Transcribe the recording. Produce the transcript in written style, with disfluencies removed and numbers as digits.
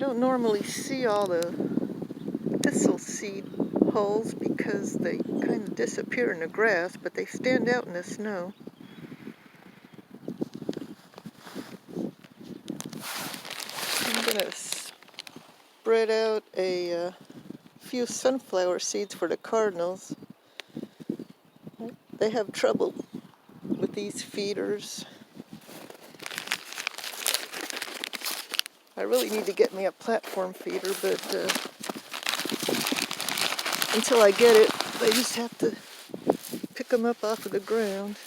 don't normally see all the thistle seed hulls because they kind of disappear in the grass, but they stand out in the snow. I'm going to spread out a few sunflower seeds for the cardinals. They have trouble with these feeders. I really need to get me a platform feeder, but until I get it, I just have to pick them up off of the ground.